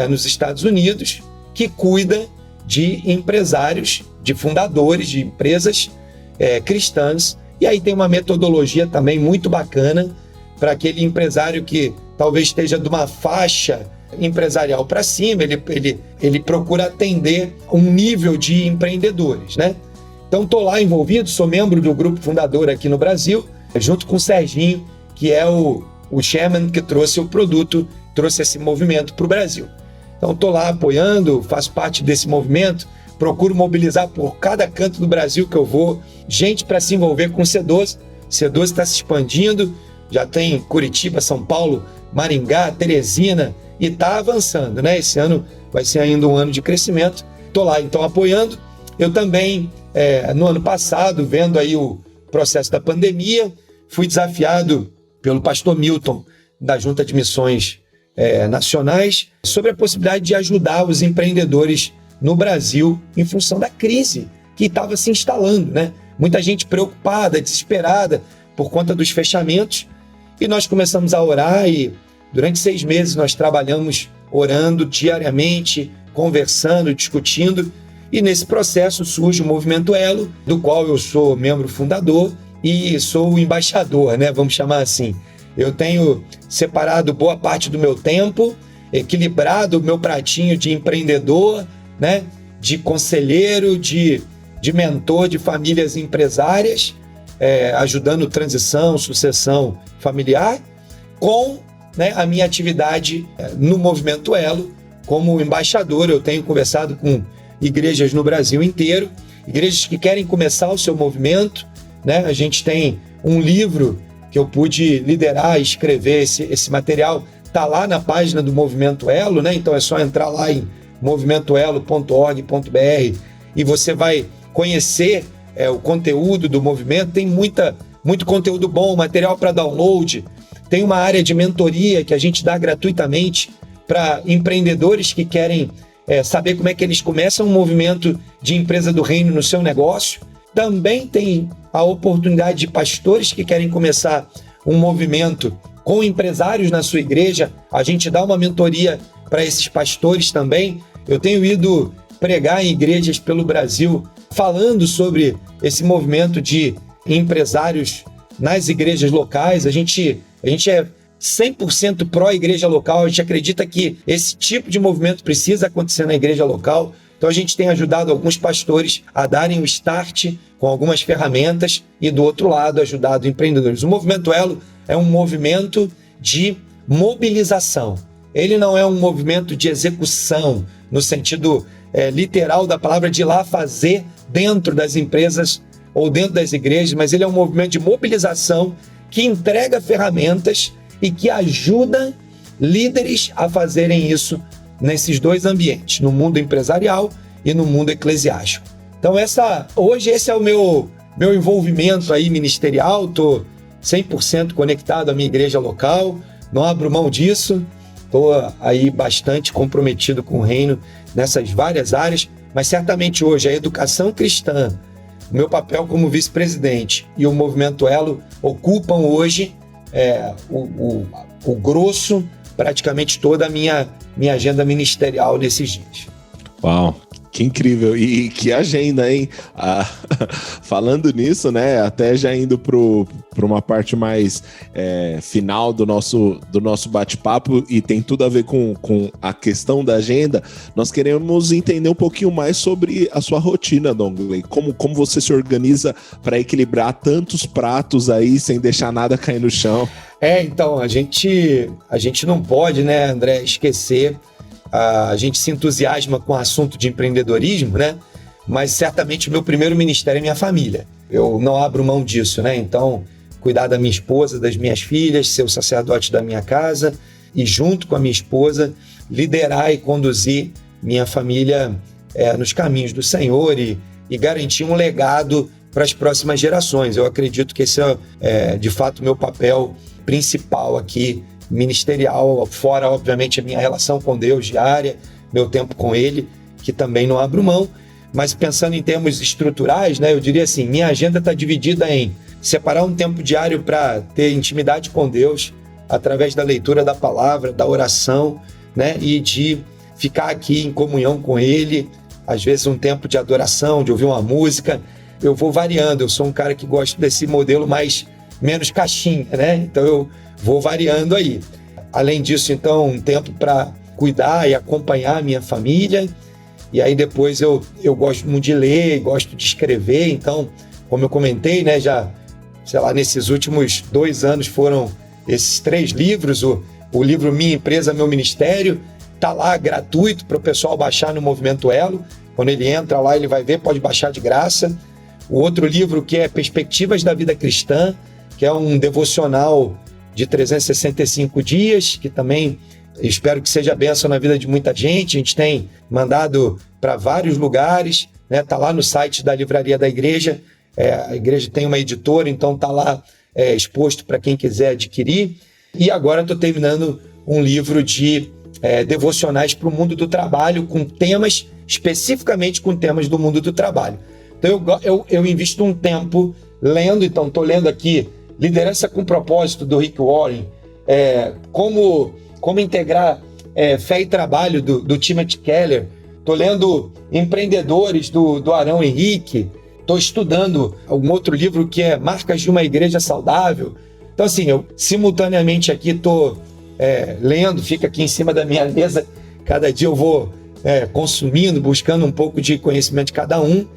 nos Estados Unidos que cuida de empresários, de fundadores de empresas cristãs, e aí tem uma metodologia também muito bacana para aquele empresário que talvez esteja de uma faixa empresarial para cima. Ele procura atender um nível de empreendedores, né? Então estou lá envolvido, sou membro do grupo fundador aqui no Brasil, junto com o Serginho, que é o chairman que trouxe o produto, trouxe esse movimento para o Brasil. Então estou lá apoiando, faço parte desse movimento, procuro mobilizar por cada canto do Brasil que eu vou, gente para se envolver com o C12. O C12 está se expandindo, já tem Curitiba, São Paulo, Maringá, Teresina, e está avançando, né? Esse ano vai ser ainda um ano de crescimento. Estou lá, então, apoiando. Eu também, no ano passado, vendo aí o processo da pandemia, fui desafiado pelo pastor Milton, da Junta de Missões Nacionais, sobre a possibilidade de ajudar os empreendedores no Brasil em função da crise que estava se instalando, né? Muita gente preocupada, desesperada por conta dos fechamentos, e nós começamos a orar, e durante 6 meses nós trabalhamos orando diariamente, conversando, discutindo, e nesse processo surge o Movimento Elo, do qual eu sou membro fundador e sou o embaixador, né? Vamos chamar assim. Eu tenho separado boa parte do meu tempo, equilibrado o meu pratinho de empreendedor, né? De conselheiro, de mentor de famílias empresárias, ajudando transição, sucessão familiar, com né, a minha atividade no Movimento Elo. Como embaixador, eu tenho conversado com igrejas no Brasil inteiro, igrejas que querem começar o seu movimento, né? A gente tem um livro que eu pude liderar e escrever, esse material está lá na página do Movimento Elo, né? Então é só entrar lá em movimentoelo.org.br e você vai conhecer o conteúdo do movimento. Tem muito conteúdo bom, material para download. Tem uma área de mentoria que a gente dá gratuitamente para empreendedores que querem saber como é que eles começam um movimento de empresa do reino no seu negócio. Também tem a oportunidade de pastores que querem começar um movimento com empresários na sua igreja. A gente dá uma mentoria para esses pastores também. Eu tenho ido pregar em igrejas pelo Brasil falando sobre esse movimento de empresários nas igrejas locais. A gente é 100% pró-igreja local. A gente acredita que esse tipo de movimento precisa acontecer na igreja local. Então a gente tem ajudado alguns pastores a darem o start com algumas ferramentas e, do outro lado, ajudado empreendedores. O Movimento Elo é um movimento de mobilização. Ele não é um movimento de execução, no sentido literal da palavra, de ir lá fazer dentro das empresas ou dentro das igrejas, mas ele é um movimento de mobilização que entrega ferramentas e que ajuda líderes a fazerem isso nesses dois ambientes, no mundo empresarial e no mundo eclesiástico. Então hoje esse é o meu envolvimento aí ministerial. Estou 100% conectado à minha igreja local, não abro mão disso, estou aí bastante comprometido com o reino nessas várias áreas, mas certamente hoje a educação cristã, o meu papel como vice-presidente e o Movimento Elo ocupam hoje o grosso, praticamente toda a minha agenda ministerial nesses dias. Uau, que incrível! E que agenda, hein? Falando nisso, né? Até já indo para uma parte mais final do nosso bate-papo, e tem tudo a ver com a questão da agenda. Nós queremos entender um pouquinho mais sobre a sua rotina, Dongley. Como você se organiza para equilibrar tantos pratos aí sem deixar nada cair no chão? Então, a gente não pode, né, André, esquecer. A gente se entusiasma com o assunto de empreendedorismo, né? Mas certamente o meu primeiro ministério é minha família. Eu não abro mão disso, né? Então, cuidar da minha esposa, das minhas filhas, ser o sacerdote da minha casa e, junto com a minha esposa, liderar e conduzir minha família nos caminhos do Senhor e garantir um legado para as próximas gerações. Eu acredito que esse é, de fato, o meu papel principal aqui, ministerial, fora, obviamente, a minha relação com Deus diária, meu tempo com Ele, que também não abro mão. Mas pensando em termos estruturais, né, eu diria assim, minha agenda está dividida em separar um tempo diário para ter intimidade com Deus, através da leitura da palavra, da oração, né, e de ficar aqui em comunhão com Ele, às vezes um tempo de adoração, de ouvir uma música. Eu vou variando, eu sou um cara que gosta desse modelo menos caixinha, né? Então eu vou variando aí. Além disso, então, um tempo para cuidar e acompanhar a minha família. E aí depois eu gosto muito de ler, gosto de escrever. Então, como eu comentei, né, já, sei lá, nesses últimos 2 anos foram esses 3 livros. O livro Minha Empresa, Meu Ministério, tá lá gratuito para o pessoal baixar no Movimento Elo. Quando ele entra lá, ele vai ver, pode baixar de graça. O outro livro, que é Perspectivas da Vida Cristã, que é um devocional de 365 dias, que também espero que seja bênção na vida de muita gente. A gente tem mandado para vários lugares, né? Tá lá no site da Livraria da Igreja. A igreja tem uma editora, então tá lá exposto para quem quiser adquirir. E agora estou terminando um livro de devocionais para o mundo do trabalho, com temas, especificamente com temas do mundo do trabalho. Então eu invisto um tempo lendo. Então estou lendo aqui Liderança com Propósito, do Rick Warren, como integrar fé e trabalho, do Timothy Keller. Estou lendo Empreendedores, do Arão Henrique. Estou estudando um outro livro que é Marcas de uma Igreja Saudável. Então, assim, eu simultaneamente aqui estou lendo, fica aqui em cima da minha mesa. Cada dia eu vou consumindo, buscando um pouco de conhecimento de cada um.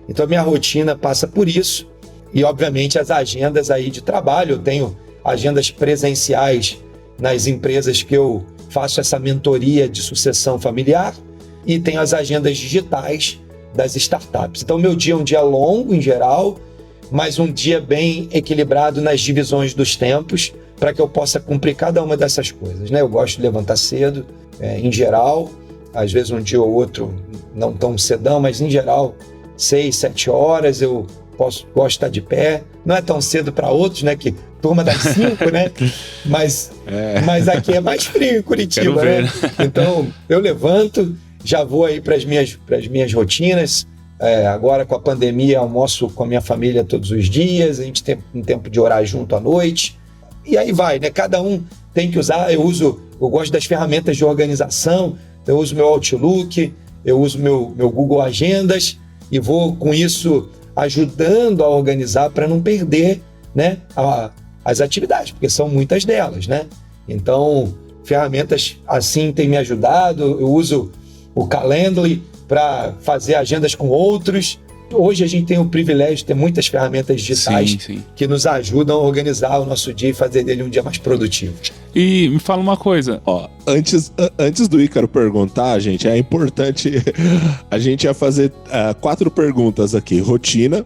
Então, a minha rotina passa por isso. E, obviamente, as agendas aí de trabalho. Eu tenho agendas presenciais nas empresas que eu faço essa mentoria de sucessão familiar e tenho as agendas digitais das startups. Então, meu dia é um dia longo em geral, mas um dia bem equilibrado nas divisões dos tempos para que eu possa cumprir cada uma dessas coisas, né? Eu gosto de levantar cedo, em geral, às vezes um dia ou outro não tão cedão, mas em geral 6, 7 horas eu gosto de estar de pé. Não é tão cedo para outros, né? Que turma das 5, né? Mas aqui é mais frio em Curitiba, né? Então eu levanto, já vou aí para as minhas rotinas. Agora com a pandemia almoço com a minha família todos os dias, a gente tem um tempo de orar junto à noite. E aí vai, né? Cada um tem que usar. Eu gosto das ferramentas de organização, eu uso meu Outlook, eu uso meu Google Agendas e vou com isso ajudando a organizar para não perder, né, as atividades, porque são muitas delas, né? Então, ferramentas assim têm me ajudado. Eu uso o Calendly para fazer agendas com outros. Hoje a gente tem o privilégio de ter muitas ferramentas digitais que nos ajudam a organizar o nosso dia e fazer dele um dia mais produtivo. E me fala uma coisa. Ó, antes do Ícaro perguntar, gente, é importante... A gente ia fazer 4 perguntas aqui. Rotina,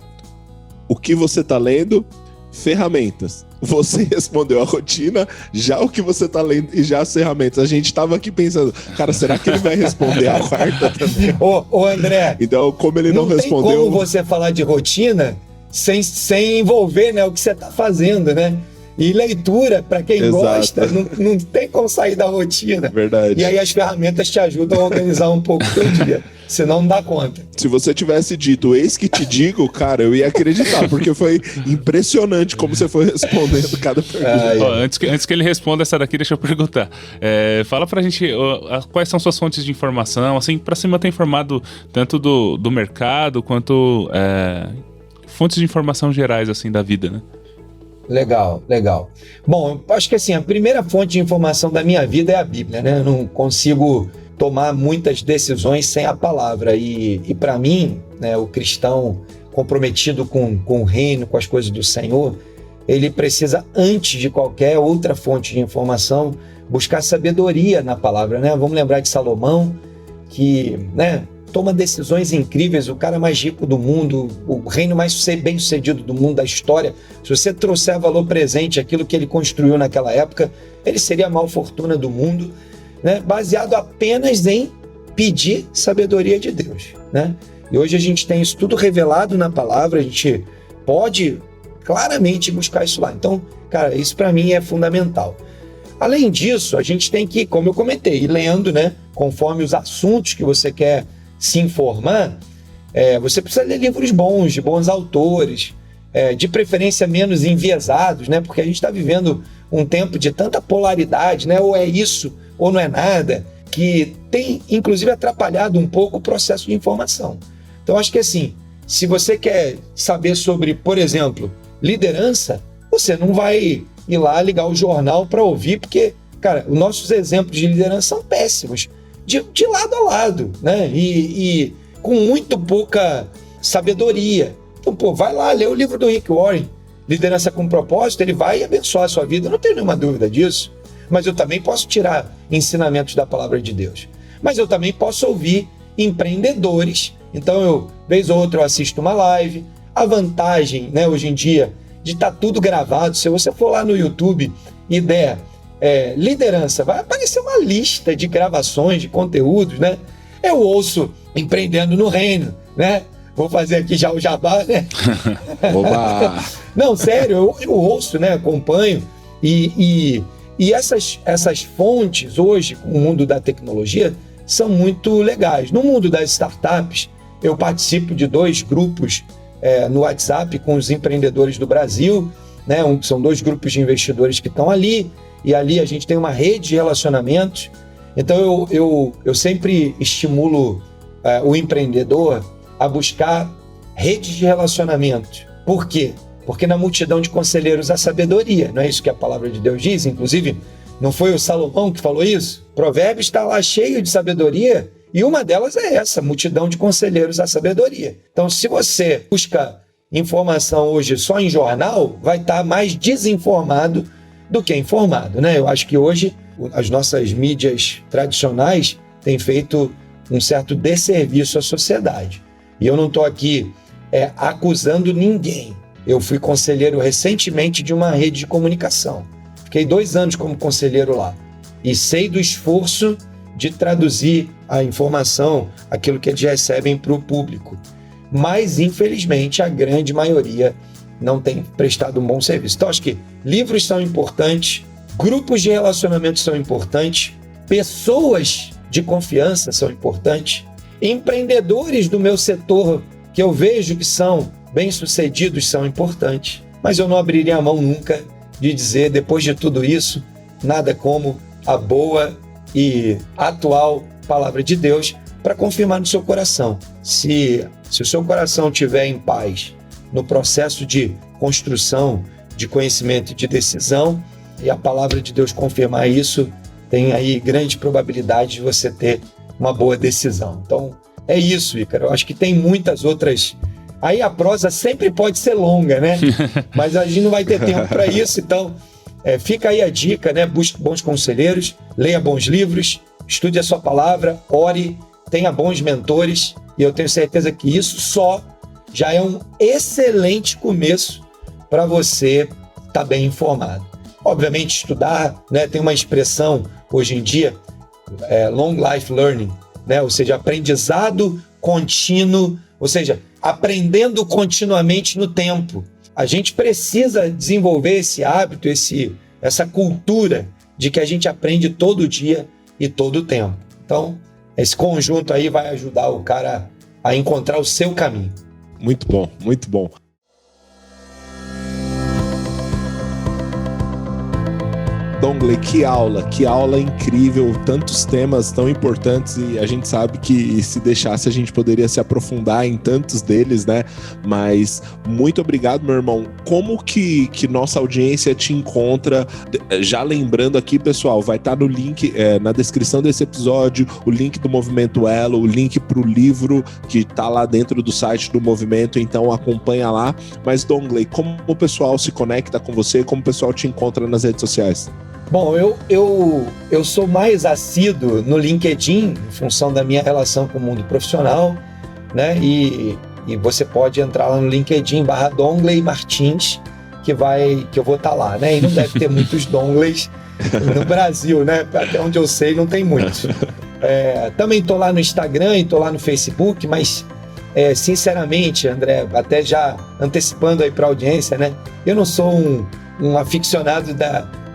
o que você tá lendo, ferramentas. Você respondeu a rotina, já o que você tá lendo e já as ferramentas. A gente tava aqui pensando, cara, será que ele vai responder a quarta também? Ô André, então, como ele não respondeu... Não tem como você falar de rotina sem envolver, né, o que você tá fazendo, né? E leitura, para quem gosta, não tem como sair da rotina. Verdade. E aí as ferramentas te ajudam a organizar um pouco o seu dia. Senão não dá conta. Se você tivesse dito, eis que te digo, cara, eu ia acreditar, porque foi impressionante como você foi respondendo cada pergunta. Ó, antes que ele responda essa daqui, deixa eu perguntar. Fala pra gente quais são suas fontes de informação, assim, pra se manter informado tanto do mercado quanto fontes de informação gerais, assim, da vida, né? Legal. Bom, eu acho que assim, a primeira fonte de informação da minha vida é a Bíblia, né? Eu não consigo tomar muitas decisões sem a palavra. E para mim, né, o cristão comprometido com o reino, com as coisas do Senhor, ele precisa, antes de qualquer outra fonte de informação, buscar sabedoria na palavra, né? Vamos lembrar de Salomão, que, né, toma decisões incríveis, o cara mais rico do mundo, o reino mais bem-sucedido do mundo, da história. Se você trouxer valor presente aquilo que ele construiu naquela época, ele seria a maior fortuna do mundo, né? Baseado apenas em pedir sabedoria de Deus, né? E hoje a gente tem isso tudo revelado na palavra, a gente pode claramente buscar isso lá. Então, cara, isso para mim é fundamental. Além disso, a gente tem que, como eu comentei, ir lendo, né? Conforme os assuntos que você quer se informar, você precisa ler livros bons, de bons autores, de preferência menos enviesados, né? Porque a gente está vivendo um tempo de tanta polaridade, né? Ou é isso, ou não é nada, que tem, inclusive, atrapalhado um pouco o processo de informação. Então, acho que assim, se você quer saber sobre, por exemplo, liderança, você não vai ir lá ligar o jornal para ouvir, porque, cara, os nossos exemplos de liderança são péssimos, de lado a lado, né? E com muito pouca sabedoria. Então, vai lá, lê o livro do Rick Warren, Liderança com Propósito, ele vai abençoar a sua vida, eu não tenho nenhuma dúvida disso. Mas eu também posso tirar ensinamentos da palavra de Deus. Mas eu também posso ouvir empreendedores. Então, vez ou outra, eu assisto uma live. A vantagem, né, hoje em dia, de estar tudo gravado, se você for lá no YouTube e der liderança, vai aparecer uma lista de gravações, de conteúdos, né? Eu ouço Empreendendo no Reino, né? Vou fazer aqui já o jabá, né? Oba! Não, sério, eu ouço, né? Acompanho. E essas fontes hoje, no mundo da tecnologia, são muito legais. No mundo das startups, eu participo de 2 grupos no WhatsApp com os empreendedores do Brasil, né? São 2 grupos de investidores que estão ali, e ali a gente tem uma rede de relacionamentos. Então eu sempre estimulo o empreendedor a buscar redes de relacionamento. Por quê? Porque na multidão de conselheiros há sabedoria, não é isso que a palavra de Deus diz? Inclusive, não foi o Salomão que falou isso? Provérbios está lá cheio de sabedoria, e uma delas é essa, multidão de conselheiros há sabedoria. Então, se você busca informação hoje só em jornal, vai estar mais desinformado do que informado, né? Eu acho que hoje as nossas mídias tradicionais têm feito um certo desserviço à sociedade. E eu não estou aqui acusando ninguém. Eu fui conselheiro recentemente de uma rede de comunicação. Fiquei 2 anos como conselheiro lá. E sei do esforço de traduzir a informação, aquilo que eles recebem para o público. Mas, infelizmente, a grande maioria não tem prestado um bom serviço. Então, acho que livros são importantes, grupos de relacionamento são importantes, pessoas de confiança são importantes, empreendedores do meu setor que eu vejo que são bem-sucedidos são importantes. Mas eu não abriria a mão nunca de dizer, depois de tudo isso, nada como a boa e atual palavra de Deus para confirmar no seu coração. Se o seu coração estiver em paz no processo de construção, de conhecimento e de decisão, e a palavra de Deus confirmar isso, tem aí grande probabilidade de você ter uma boa decisão. Então, é isso, Ícaro. Eu acho que tem muitas outras. Aí a prosa sempre pode ser longa, né? Mas a gente não vai ter tempo para isso, então fica aí a dica, né? Busque bons conselheiros, leia bons livros, estude a sua palavra, ore, tenha bons mentores, e eu tenho certeza que isso só já é um excelente começo para você estar bem informado. Obviamente, estudar, né? Tem uma expressão hoje em dia, long life learning, né? Ou seja, aprendizado contínuo, ou seja, aprendendo continuamente no tempo. A gente precisa desenvolver esse hábito, essa cultura de que a gente aprende todo dia e todo o tempo. Então, esse conjunto aí vai ajudar o cara a encontrar o seu caminho. Muito bom, muito bom. Dongley, que aula incrível, tantos temas tão importantes, e a gente sabe que se deixasse a gente poderia se aprofundar em tantos deles, né? Mas muito obrigado, meu irmão. Como que nossa audiência te encontra? Já lembrando aqui, pessoal, vai estar no link, na descrição desse episódio, o link do Movimento Elo, o link para o livro que está lá dentro do site do Movimento, então acompanha lá. Mas Dongley, como o pessoal se conecta com você, como o pessoal te encontra nas redes sociais? Bom, eu sou mais assíduo no LinkedIn, em função da minha relação com o mundo profissional, né? E você pode entrar lá no LinkedIn /Dongley Martins, que eu vou estar lá, né? E não deve ter muitos Dongleys no Brasil, né? Até onde eu sei, não tem muitos. Também estou lá no Instagram e estou lá no Facebook, mas sinceramente, André, até já antecipando aí para a audiência, né? Eu não sou um aficionado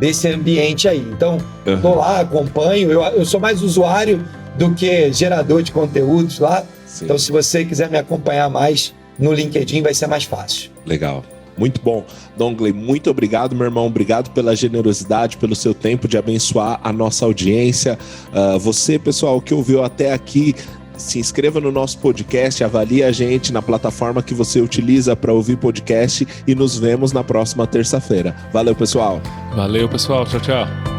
desse ambiente aí. Então, estou lá, acompanho. Eu sou mais usuário do que gerador de conteúdos lá. Sim. Então, se você quiser me acompanhar mais no LinkedIn, vai ser mais fácil. Legal. Muito bom. Dongley, muito obrigado, meu irmão. Obrigado pela generosidade, pelo seu tempo de abençoar a nossa audiência. Você, pessoal, que ouviu até aqui, se inscreva no nosso podcast, avalie a gente na plataforma que você utiliza para ouvir podcast e nos vemos na próxima terça-feira. Valeu, pessoal. Valeu, pessoal. Tchau, tchau.